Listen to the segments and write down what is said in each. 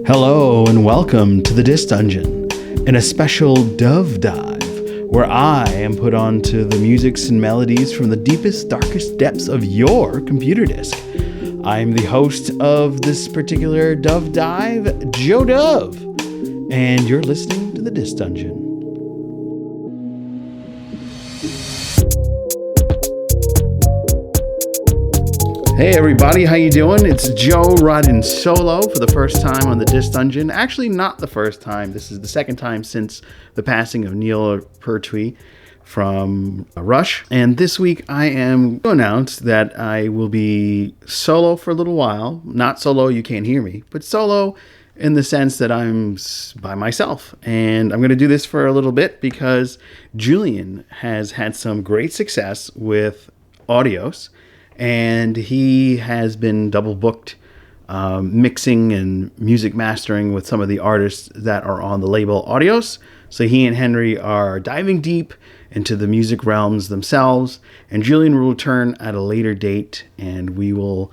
Hello and welcome to the Disc Dungeon, in a special Dove Dive, where I am put onto the musics and melodies from the deepest, darkest depths of your computer disc. I'm the host of this particular Dove Dive, Joe Dove, and you're listening to the Disc Dungeon. Hey everybody, how you doing? It's Joe riding solo for the first time on the Disc Dungeon. Actually, not the first time. This is the second time since the passing of Neil Pertwee from Rush. And this week I am to announce that I will be solo for a little while. Not solo, you can't hear me, but solo in the sense that I'm by myself. And I'm going to do this for a little bit because Julian has had some great success with Audios. And he has been double booked mixing and music mastering with some of the artists that are on the label Audios. So he and Henry are diving deep into the music realms themselves. And Julian will return at a later date, and we will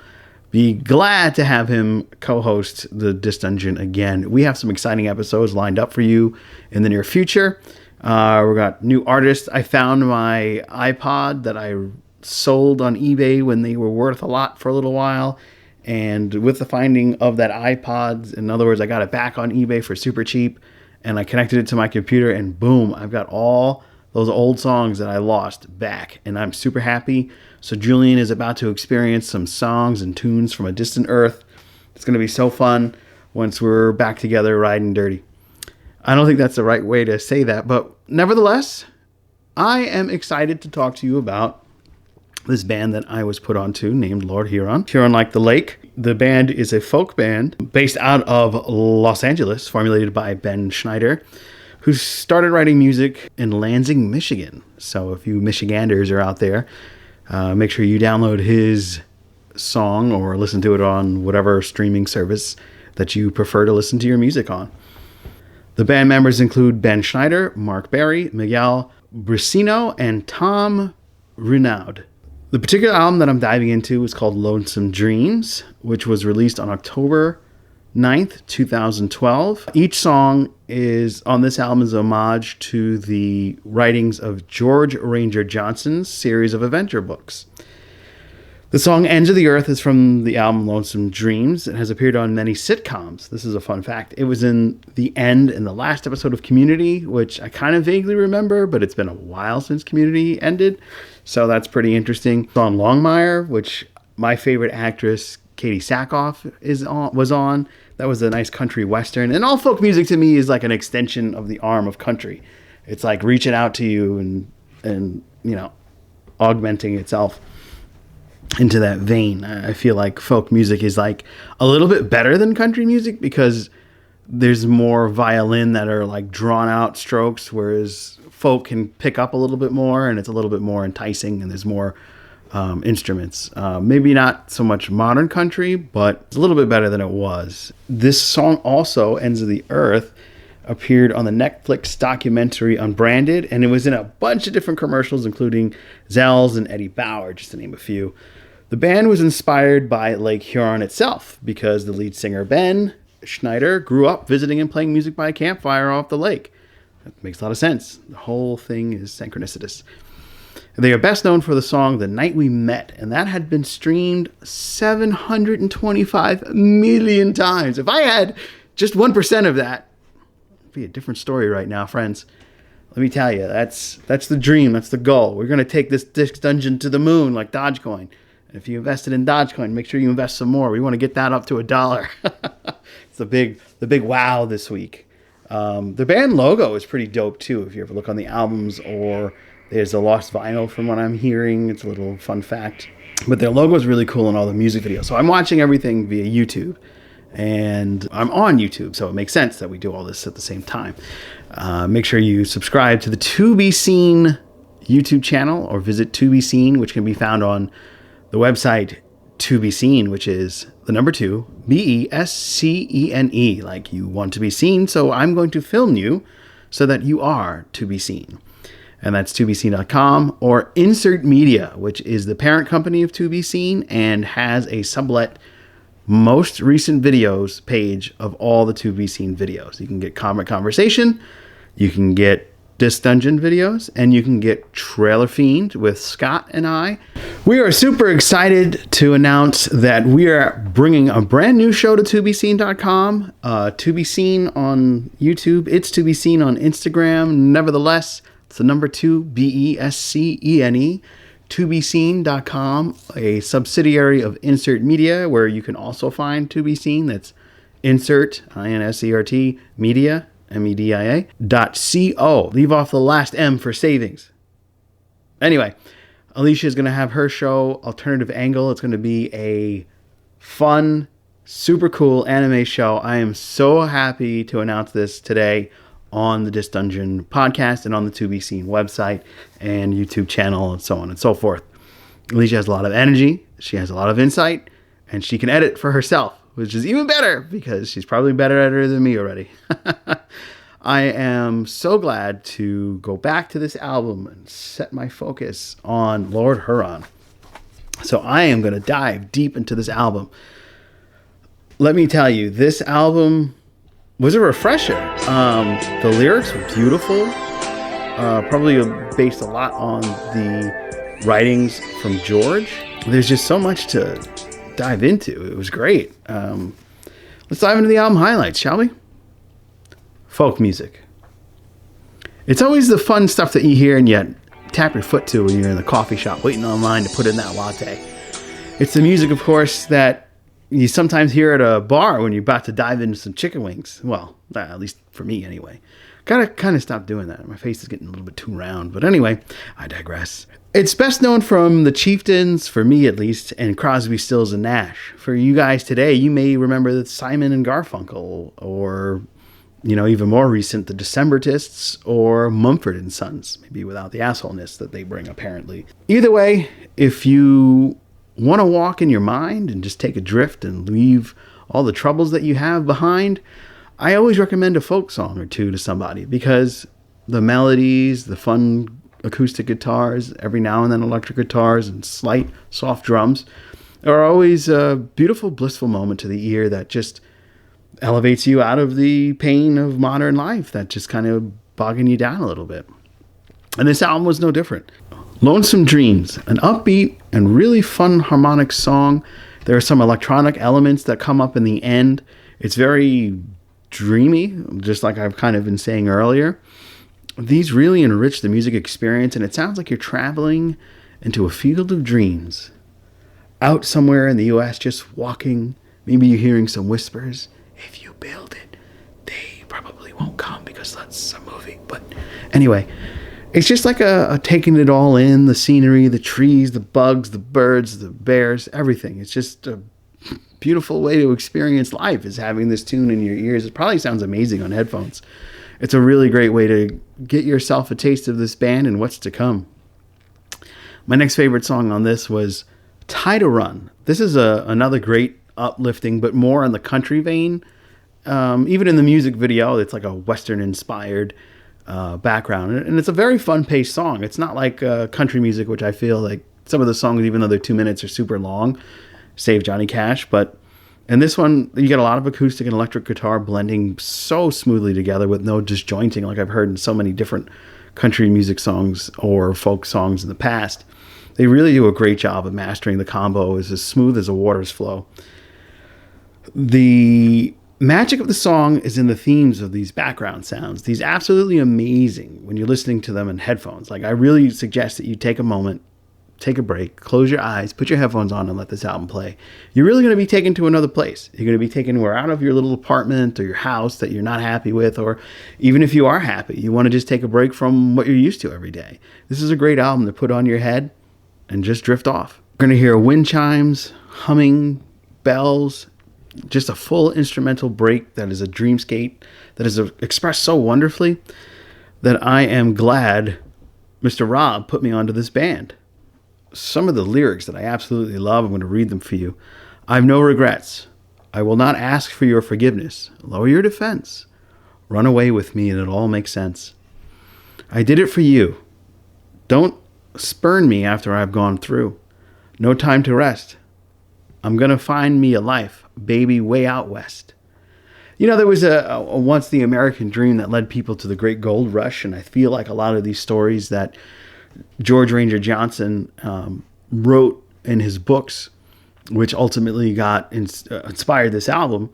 be glad to have him co-host the Disc Dungeon again. We have some exciting episodes lined up for you in the near future. We got new artists. I found my iPod that I sold on eBay when they were worth a lot for a little while, and with the finding of that iPod, in other words, I got it back on eBay for super cheap, and I connected it to my computer, and boom, I've got all those old songs that I lost back, and I'm super happy. So Julian is about to experience some songs and tunes from a distant earth. It's going to be so fun once we're back together riding dirty. I don't think that's the right way to say that, but nevertheless, I am excited to talk to you about this band that I was put onto named Lord Huron. Huron like the lake. The band is a folk band based out of Los Angeles, formulated by Ben Schneider, who started writing music in Lansing, Michigan. So if you Michiganders are out there, make sure you download his song or listen to it on whatever streaming service that you prefer to listen to your music on. The band members include Ben Schneider, Mark Berry, Miguel Bricino, and Tom Renaud. The particular album that I'm diving into is called Lonesome Dreams, which was released on October 9th, 2012. Each song is on this album is a homage to the writings of George Ranger Johnson's series of adventure books. The song Ends of the Earth is from the album Lonesome Dreams. It has appeared on many sitcoms. This is a fun fact. It was in the end in the last episode of Community, which I kind of vaguely remember, but it's been a while since Community ended. So that's pretty interesting. It's on Longmire, which my favorite actress, Katie Sackhoff, was on. That was a nice country western. And all folk music to me is like an extension of the arm of country. It's like reaching out to you and you know, augmenting itself into that vein. I feel like folk music is like a little bit better than country music because there's more violin that are like drawn out strokes, whereas folk can pick up a little bit more and it's a little bit more enticing and there's more instruments. Maybe not so much modern country, but it's a little bit better than it was. This song also, Ends of the Earth, appeared on the Netflix documentary Unbranded, and it was in a bunch of different commercials, including Zell's and Eddie Bauer, just to name a few. The band was inspired by Lake Huron itself because the lead singer, Ben Schneider, grew up visiting and playing music by a campfire off the lake. That makes a lot of sense. The whole thing is synchronicitous. They are best known for the song The Night We Met, and that had been streamed 725 million times. If I had just 1% of that, it'd be a different story right now, friends. Let me tell you, that's the dream, that's the goal. We're going to take this Disc Dungeon to the moon like Dogecoin. And if you invested in Dogecoin, make sure you invest some more. We want to get that up to $1. It's the big wow this week. The band logo is pretty dope too. If you ever look on the albums, or there's a lost vinyl from what I'm hearing. It's a little fun fact. But their logo is really cool in all the music videos. So I'm watching everything via YouTube. And I'm on YouTube, so it makes sense that we do all this at the same time. Make sure you subscribe to the To Be Seen YouTube channel, or visit To Be Seen, which can be found on the website To Be Seen, which is the number 2, BESCENE, like you want to be seen. So I'm going to film you so that you are to be seen. And that's tobeseen.com, or Insert Media, which is the parent company of To Be Seen and has a sublet most recent videos page of all the To Be Seen videos. You can get Comic Conversation, you can get This Dungeon videos, and you can get Trailer Fiend with Scott and I. We are super excited to announce that we are bringing a brand new show to tobeseen.com. To Be Seen on YouTube. It's To Be Seen on Instagram. Nevertheless, it's the number 2, BESCENE. tobeseen.com, a subsidiary of Insert Media, where you can also find To Be Seen. That's Insert, INSERT, Media, MEDIA, .co. Leave off the last M for savings. Anyway, Alicia is going to have her show, Alternative Angle. It's going to be a fun, super cool anime show. I am so happy to announce this today on the Dis Dungeon podcast and on the To Be Seen website and YouTube channel and so on and so forth. Alicia has a lot of energy, she has a lot of insight, and she can edit for herself, which is even better because she's probably better at it than me already. I am so glad to go back to this album and set my focus on Lord Huron. So I am going to dive deep into this album. Let me tell you, this album was a refresher. The lyrics were beautiful. Probably based a lot on the writings from George. There's just so much to dive into. It was great. Let's dive into the album highlights, shall we? Folk music. It's always the fun stuff that you hear and yet tap your foot to when you're in the coffee shop waiting online to put in that latte. It's the music, of course, that you sometimes hear at a bar when you're about to dive into some chicken wings. Well, at least for me anyway. Gotta kind of stop doing that. My face is getting a little bit too round. But anyway, I digress. It's best known from the Chieftains, for me at least, and Crosby, Stills, and Nash. For you guys today, you may remember that Simon and Garfunkel, or, you know, even more recent, the Decembertists, or Mumford and Sons, maybe without the assholeness that they bring, apparently. Either way, if you want to walk in your mind and just take a drift and leave all the troubles that you have behind, I always recommend a folk song or two to somebody, because the melodies, the fun acoustic guitars, every now and then electric guitars and slight soft drums are always a beautiful, blissful moment to the ear that just elevates you out of the pain of modern life that just kind of bogging you down a little bit. And this album was no different. Lonesome Dreams, an upbeat and really fun harmonic song. There are some electronic elements that come up in the end. It's very dreamy, just like I've kind of been saying earlier. These really enrich the music experience, and it sounds like you're traveling into a field of dreams. Out somewhere in the U.S., just walking. Maybe you're hearing some whispers. If you build it, they probably won't come because that's a movie. But anyway, it's just like a taking it all in, the scenery, the trees, the bugs, the birds, the bears, everything. It's just a beautiful way to experience life, is having this tune in your ears. It probably sounds amazing on headphones. It's a really great way to get yourself a taste of this band and what's to come. My next favorite song on this was Tide to Run. This is another great uplifting, but more on the country vein. Even in the music video, it's like a Western-inspired background, and it's a very fun-paced song. It's not like country music, which I feel like some of the songs, even though they're 2 minutes, are super long. Save Johnny Cash, but in this one, you get a lot of acoustic and electric guitar blending so smoothly together with no disjointing, like I've heard in so many different country music songs or folk songs in the past. They really do a great job of mastering the combo. It's as smooth as a water's flow. The magic of the song is in the themes of these background sounds. These absolutely amazing when you're listening to them in headphones. Like, I really suggest that you take a moment, take a break, close your eyes, put your headphones on, and let this album play. You're really going to be taken to another place. You're going to be taken out of your little apartment or your house that you're not happy with, or even if you are happy, you want to just take a break from what you're used to every day. This is a great album to put on your head and just drift off. We're going to hear wind chimes, humming, bells, just a full instrumental break that is a dreamscape that is expressed so wonderfully that I am glad Mr. Rob put me onto this band. Some of the lyrics that I absolutely love, I'm going to read them for you. I've no regrets. I will not ask for your forgiveness. Lower your defense. Run away with me and it all makes sense. I did it for you. Don't spurn me after I've gone through. No time to rest. I'm going to find me a life Baby Way Out West. You know, there was a once the American dream that led people to the great gold rush, and I feel like a lot of these stories that George Ranger Johnson wrote in his books, which ultimately got inspired this album,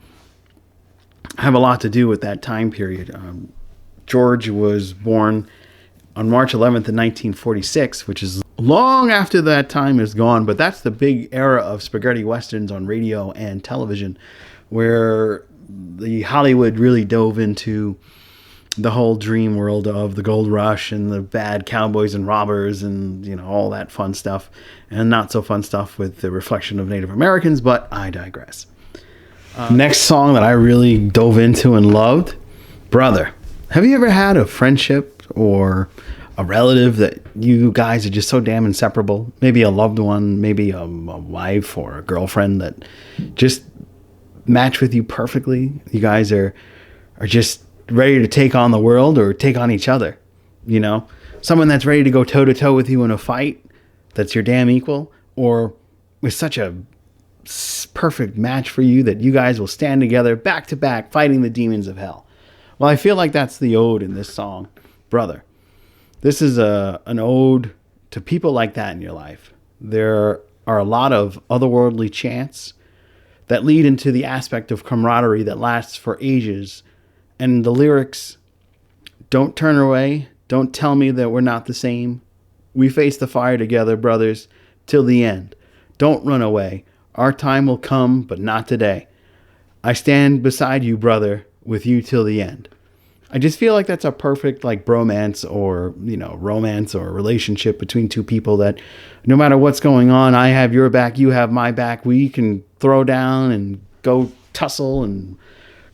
have a lot to do with that time period. George was born on March 11th in 1946, which is long after that time is gone, but that's the big era of spaghetti westerns on radio and television, where the Hollywood really dove into the whole dream world of the gold rush and the bad cowboys and robbers and, you know, all that fun stuff, and not so fun stuff with the reflection of Native Americans, but I digress. Next song that I really dove into and loved, Brother. Have you ever had a friendship or a relative that you guys are just so damn inseparable? Maybe a loved one, maybe a wife or a girlfriend that just match with you perfectly. You guys are just ready to take on the world or take on each other. You know, someone that's ready to go toe to toe with you in a fight, that's your damn equal, or with such a perfect match for you that you guys will stand together back to back fighting the demons of hell. Well, I feel like that's the ode in this song, Brother. This is an ode to people like that in your life. There are a lot of otherworldly chants that lead into the aspect of camaraderie that lasts for ages. And the lyrics, don't turn away, don't tell me that we're not the same. We face the fire together, brothers, till the end. Don't run away. Our time will come, but not today. I stand beside you, brother, with you till the end. I just feel like that's a perfect like bromance or, you know, romance or relationship between two people that no matter what's going on, I have your back, you have my back. We can throw down and go tussle and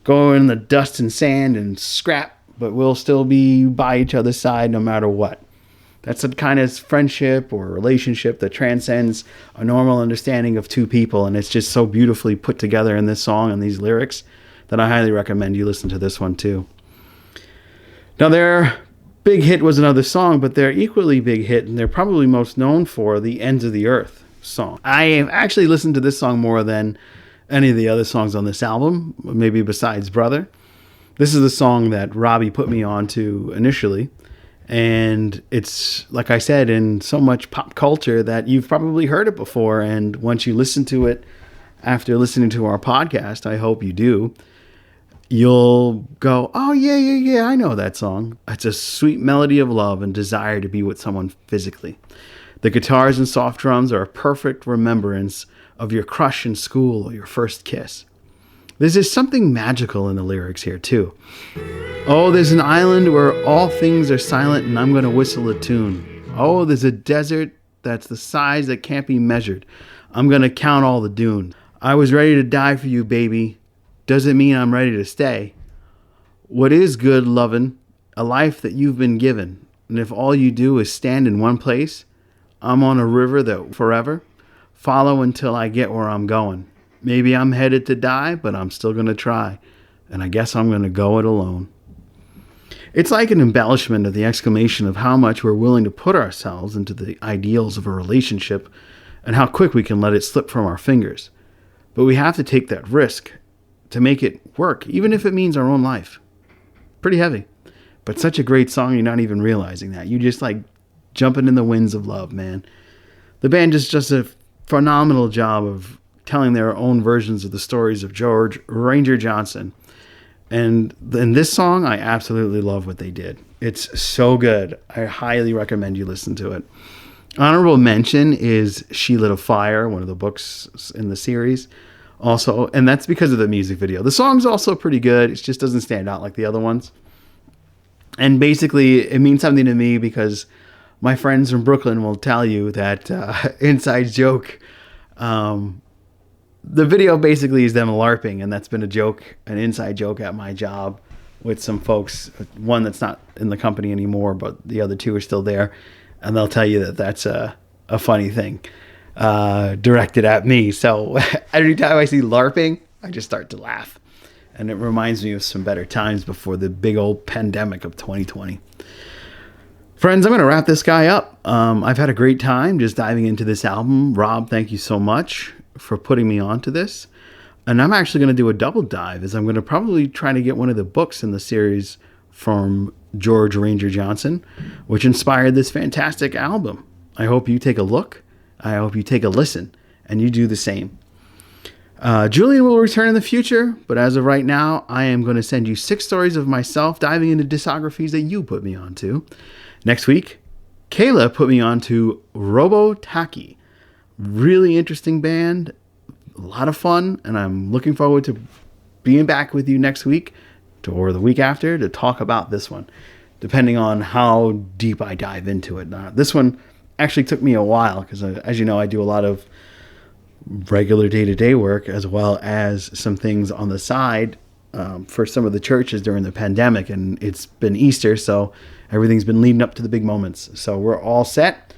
go in the dust and sand and scrap, but we'll still be by each other's side no matter what. That's a kind of friendship or relationship that transcends a normal understanding of two people, and it's just so beautifully put together in this song and these lyrics that I highly recommend you listen to this one too. Now, their big hit was another song, but their equally big hit, and they're probably most known for, the Ends of the Earth song. I have actually listened to this song more than any of the other songs on this album, maybe besides Brother. This is the song that Robbie put me on to initially, and it's, like I said, in so much pop culture that you've probably heard it before, and once you listen to it after listening to our podcast, I hope you do, you'll go, oh, yeah, I know that song. It's a sweet melody of love and desire to be with someone physically. The guitars and soft drums are a perfect remembrance of your crush in school or your first kiss. There's just something magical in the lyrics here, too. Oh, there's an island where all things are silent and I'm going to whistle a tune. Oh, there's a desert that's the size that can't be measured. I'm going to count all the dunes. I was ready to die for you, baby. Doesn't mean I'm ready to stay. What is good, lovin'? A life that you've been given. And if all you do is stand in one place, I'm on a river that forever follow until I get where I'm going. Maybe I'm headed to die, but I'm still going to try. And I guess I'm going to go it alone. It's like an embellishment of the exclamation of how much we're willing to put ourselves into the ideals of a relationship and how quick we can let it slip from our fingers. But we have to take that risk to make it work, even if it means our own life. Pretty heavy, but such a great song, you're not even realizing that. You just like jumping in the winds of love, man. The band just does a phenomenal job of telling their own versions of the stories of George Ranger Johnson. And in this song, I absolutely love what they did. It's so good. I highly recommend you listen to it. Honorable mention is She Lit a Fire, one of the books in the series. Also, and that's because of the music video. The song's also pretty good. It just doesn't stand out like the other ones. And basically, it means something to me because my friends from Brooklyn will tell you that inside joke. The video basically is them LARPing, and that's been a joke, an inside joke at my job with some folks. One that's not in the company anymore, but the other two are still there. And they'll tell you that that's a funny thing. Directed at me. So every time I see LARPing, I just start to laugh. And it reminds me of some better times before the big old pandemic of 2020. Friends, I'm going to wrap this guy up. I've had a great time just diving into this album. Rob, thank you so much for putting me onto this. And I'm actually going to do a double dive, as I'm going to probably try to get one of the books in the series from George Ranger Johnson, which inspired this fantastic album. I hope you take a look. I hope you take a listen and you do the same. Julian will return in the future, but as of right now, I am going to send you 6 stories of myself diving into discographies that you put me onto. Next week, Kayla put me onto Robo Taki. Really interesting band, a lot of fun, and I'm looking forward to being back with you next week or the week after to talk about this one, depending on how deep I dive into it. This one actually took me a while because, as you know, I do a lot of regular day-to-day work as well as some things on the side for some of the churches during the pandemic, and it's been Easter, so everything's been leading up to the big moments. So we're all set.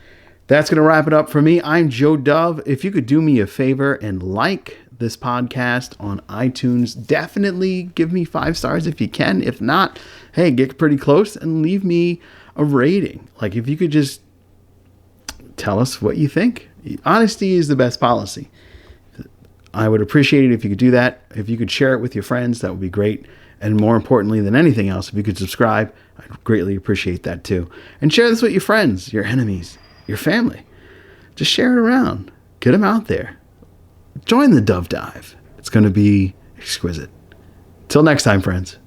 That's going to wrap it up for me. I'm Joe Dove. If you could do me a favor and like this podcast on iTunes, definitely give me 5 stars if you can. If not, hey, get pretty close and leave me a rating. Like, if you could just tell us what you think. Honesty is the best policy. I would appreciate it if you could do that. If you could share it with your friends, that would be great. And more importantly than anything else, if you could subscribe, I'd greatly appreciate that too. And share this with your friends, your enemies, your family. Just share it around. Get them out there. Join the Dove Dive. It's going to be exquisite. Till next time, friends.